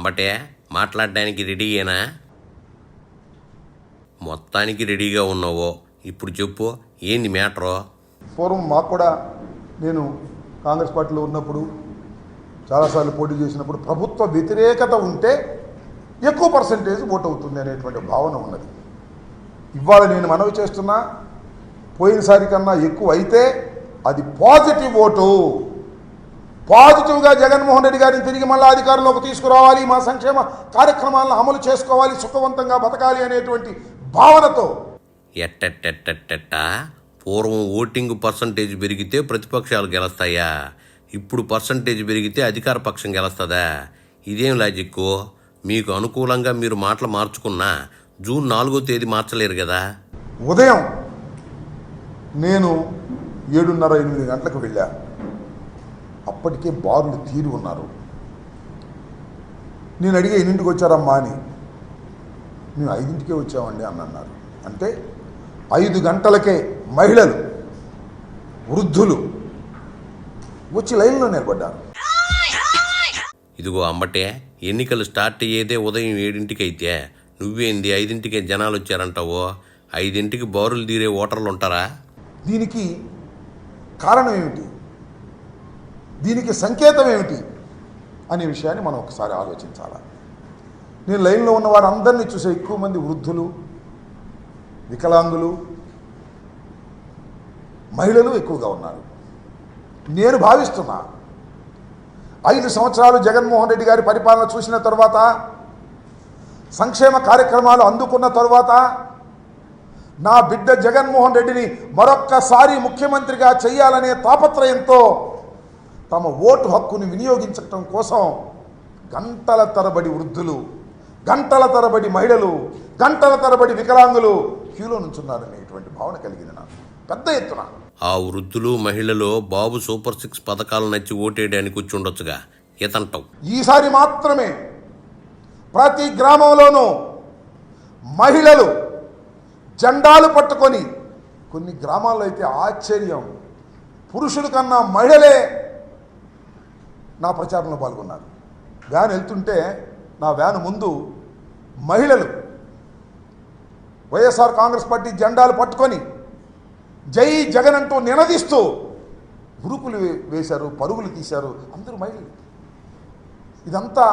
అంబటే మాట్లాడడానికి రెడీయేనా? మొత్తానికి రెడీగా ఉన్నావో ఇప్పుడు చెప్పు, ఏంది మ్యాటరో? పూర్వం మాకు కూడా నేను కాంగ్రెస్ పార్టీలో ఉన్నప్పుడు చాలాసార్లు పోటీ చేసినప్పుడు ప్రభుత్వ వ్యతిరేకత ఉంటే ఎక్కువ పర్సంటేజ్ ఓట్ అవుతుంది అనేటువంటి భావన ఉన్నది. ఇవాళ నేను మనవి చేస్తున్నా, పోయినసారి కన్నా ఎక్కువ అయితే అది పాజిటివ్ ఓటు. పాజిటివ్గా జగన్మోహన్ రెడ్డి గారిని తిరిగి మళ్ళీ అధికారంలోకి తీసుకురావాలి, మా సంక్షేమ కార్యక్రమాలను అమలు చేసుకోవాలి, సుఖవంతంగా బతకాలి అనేటువంటి భావనతో. ఎట్టెట్టెట్టెట్టెట్ట పూర్వం ఓటింగ్ పర్సంటేజ్ పెరిగితే ప్రతిపక్షాలు గెలుస్తాయా? ఇప్పుడు పర్సంటేజ్ పెరిగితే అధికార పక్షం గెలుస్తుందా? ఇదేం లాజిక్కు? మీకు అనుకూలంగా మీరు మాటలు మార్చుకున్నా జూన్ 4వ తేదీ మార్చలేరు కదా. ఉదయం నేను 7:30-8 గంటలకు వెళ్ళా. అప్పటికే బారులు తీరి ఉన్నారు. నేను అడిగే 8ంటికి వచ్చారమ్మా అని. మేము 5ంటికే వచ్చామండి అని అన్నారు. అంటే 5 గంటలకే మహిళలు, వృద్ధులు వచ్చి లైన్లో నిలబడ్డారు. ఇదిగో అంబటే, ఎన్నికలు స్టార్ట్ అయ్యేదే ఉదయం 7ంటికి అయితే నువ్వేంది 5ంటికే జనాలు వచ్చారంటావో? 5ంటికి బారులు తీరే ఓటర్లు ఉంటారా? దీనికి కారణం ఏమిటి, దీనికి సంకేతం ఏమిటి అనే విషయాన్ని మనం ఒకసారి ఆలోచించాలి. నేను లైన్లో ఉన్న వారందరినీ చూసే ఎక్కువ మంది వృద్ధులు, వికలాంగులు, మహిళలు ఎక్కువగా ఉన్నారు. నేను భావిస్తున్నా 5 సంవత్సరాలు జగన్మోహన్ రెడ్డి గారి పరిపాలన చూసిన తర్వాత, సంక్షేమ కార్యక్రమాలు అందుకున్న తర్వాత, నా బిడ్డ జగన్మోహన్ రెడ్డిని మరొక్కసారి ముఖ్యమంత్రిగా చేయాలనే తాపత్రయంతో తమ ఓటు హక్కుని వినియోగించటం కోసం గంటల తరబడి వృద్ధులు, గంటల తరబడి మహిళలు, గంటల తరబడి వికలాంగులు క్యూలో నుంచున్నారనేటువంటి భావన కలిగింది నాకు పెద్ద ఎత్తున. ఆ వృద్ధులు, మహిళలు బాబు సూపర్ 6 పథకాలు నచ్చి ఓటేయడానికి వచ్చి ఉండొచ్చుగా, ఏతంటావు? ఈసారి మాత్రమే ప్రతి గ్రామంలోనూ మహిళలు జెండాలు పట్టుకొని, కొన్ని గ్రామాల్లో అయితే ఆశ్చర్యం, పురుషుల కన్నా మహిళలే నా ప్రచారంలో పాల్గొన్నారు. వ్యాన్ వెళ్తుంటే నా వ్యాన్ ముందు మహిళలు వైఎస్ఆర్ కాంగ్రెస్ పార్టీ జెండాలు పట్టుకొని జై జగన్ అంటూ నినదిస్తూ గ్రూపులు వేశారు, పరుగులు తీశారు. అందరూ మహిళలు. ఇదంతా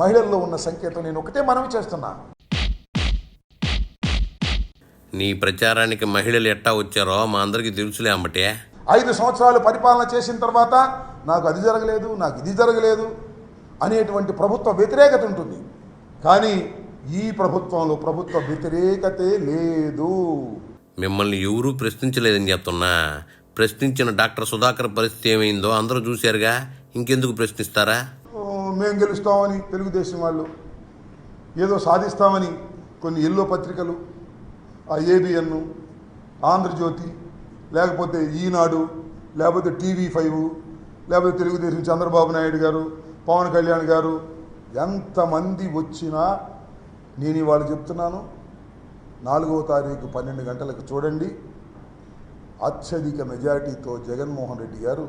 మహిళల్లో ఉన్న సంకేతం. నేను ఒకటే మనవి చేస్తున్నా, నీ ప్రచారానికి మహిళలు ఎట్టా వచ్చారో మా అందరికీ తెలుసులే అంబటే. 5 సంవత్సరాలు పరిపాలన చేసిన తర్వాత నాకు అది జరగలేదు, నాకు ఇది జరగలేదు అనేటువంటి ప్రభుత్వ వ్యతిరేకత ఉంటుంది. కానీ ఈ ప్రభుత్వంలో ప్రభుత్వ వ్యతిరేకతే లేదు. మిమ్మల్ని ఎవరూ ప్రశ్నించలేదని చెప్తున్నా. ప్రశ్నించిన డాక్టర్ సుధాకర్ పరిస్థితి ఏమైందో అందరూ చూశారుగా, ఇంకెందుకు ప్రశ్నిస్తారా? మేము గెలుస్తామని తెలుగుదేశం వాళ్ళు, ఏదో సాధిస్తామని కొన్ని ఎల్లో పత్రికలు, ఆ ఏబిఎన్, ఆంధ్రజ్యోతి, లేకపోతే ఈనాడు, లేకపోతే TV5, లేకపోతే తెలుగుదేశం చంద్రబాబు నాయుడు గారు, పవన్ కళ్యాణ్ గారు, ఎంతమంది వచ్చినా నేను ఇవాళ చెప్తున్నాను, 4వ తారీఖు 12 గంటలకు చూడండి, అత్యధిక మెజారిటీతో జగన్మోహన్ రెడ్డి గారు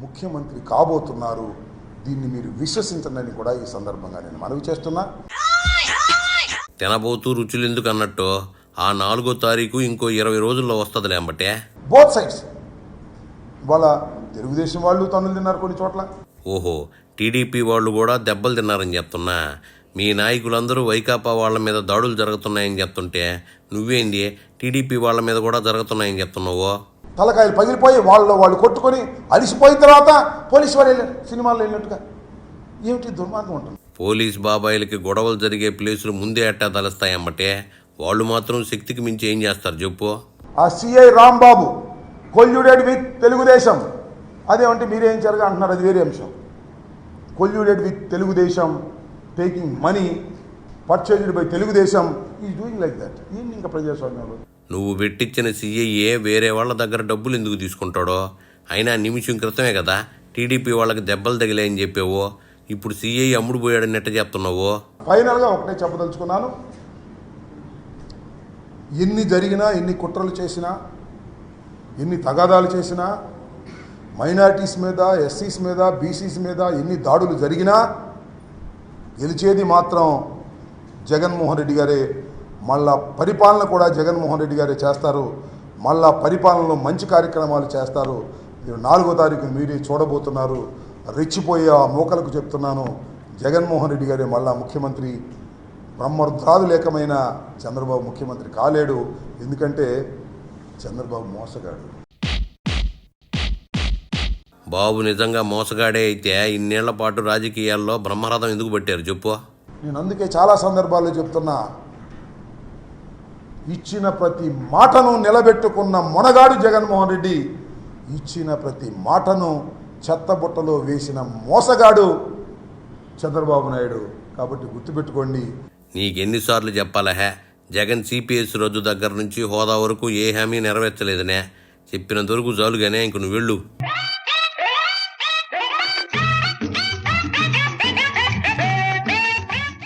ముఖ్యమంత్రి కాబోతున్నారు. దీన్ని మీరు విశ్వసించండి కూడా ఈ సందర్భంగా నేను మనవి చేస్తున్నా. తినబోతూ రుచులు ఎందుకు అన్నట్టు ఆ 4వ తారీఖు ఇంకో 20 రోజుల్లో వస్తుందిలే అంబటే. Both sides. ఇవాళ తెలుగుదేశం వాళ్ళు తన్నులు తిన్నారు కొన్ని చోట్ల. ఓహో, టీడీపీ వాళ్ళు కూడా దెబ్బలు తిన్నారని చెప్తున్నా. మీ నాయకులందరూ వైకాపా వాళ్ళ మీద దాడులు జరుగుతున్నాయని చెప్తుంటే నువ్వేంది టీడీపీ వాళ్ళ మీద కూడా జరుగుతున్నాయని చెప్తున్నావు? తలకాయలు పగిలిపోయి వాళ్ళు కొట్టుకొని అలిసిపోయిన తర్వాత పోలీసు వాడు వెళ్ళారు, సినిమాల్లో వెళ్ళినట్టుగా. ఏమిటి దుర్మార్గం ఉంటుంది. పోలీస్ బాబాయిలకి గొడవలు జరిగే ప్లేసులు ముందే అట్టా తలస్తాయమ్మటే. వాళ్ళు మాత్రం శక్తికి మించి ఏం చేస్తారు చెప్పు? ఆ CI Rambabu colluded with Telugu Desam, అదేమంటే మీరేం జరగా అంటున్నారు, అది వేరే అంశం. Colluded with Telugu Desam, taking money purchased by Telugu Desam, is doing like that. ఏంటి ఇంకా ప్రజాస్వామ్యంలో? నువ్వు పెట్టించిన సిఐఏ వేరే వాళ్ళ దగ్గర డబ్బులు ఎందుకు తీసుకుంటాడో? అయినా నిమిషం క్రితమే కదా టీడీపీ వాళ్ళకి దెబ్బలు తగిలాయని చెప్పావు. ఇప్పుడు సిఐ అమ్ముడు పోయాడని ఎట్ట చెప్తున్నావు? ఫైనల్గా ఒకటే చెప్పదలుచుకున్నాను, ఎన్ని జరిగినా, ఎన్ని కుట్రలు చేసినా, ఎన్ని తగాదాలు చేసినా, మైనారిటీస్ మీద, ఎస్సీస్ మీద, బీసీస్ మీద ఎన్ని దాడులు జరిగినా గెలిచేది మాత్రం జగన్మోహన్ రెడ్డి గారే. మళ్ళా పరిపాలన కూడా జగన్మోహన్ రెడ్డి గారే చేస్తారు. మళ్ళా పరిపాలనలో మంచి కార్యక్రమాలు చేస్తారు. మీరు 4వ తారీఖు మీరే చూడబోతున్నారు. రెచ్చిపోయే ఆ మూకలకు చెప్తున్నాను, జగన్మోహన్ రెడ్డి గారే మళ్ళా ముఖ్యమంత్రి. బ్రహ్మరుద్రాలు లేకమైన చంద్రబాబు ముఖ్యమంత్రి కాలేడు. ఎందుకంటే చంద్రబాబు మోసగాడు. బాబు నిజంగా మోసగాడే అయితే ఇన్నేళ్ల పాటు రాజకీయాల్లో బ్రహ్మరథం ఎందుకు పట్టారు చెప్పు? నేను అందుకే చాలా సందర్భాల్లో చెప్తున్నా, ఇచ్చిన ప్రతి మాటను నిలబెట్టుకున్న మొనగాడు జగన్మోహన్ రెడ్డి. ఇచ్చిన ప్రతి మాటను చెత్తబుట్టలో వేసిన మోసగాడు చంద్రబాబు నాయుడు. కాబట్టి గుర్తుపెట్టుకోండి. నీకెన్నిసార్లు చెప్పాలా హే? జగన్ సిపిఎస్ రద్దు దగ్గర నుంచి హోదా వరకు ఏ హామీ నెరవేర్చలేదనే. చెప్పినంత వరకు చాలుగానే ఇంక నువ్వు వెళ్ళు.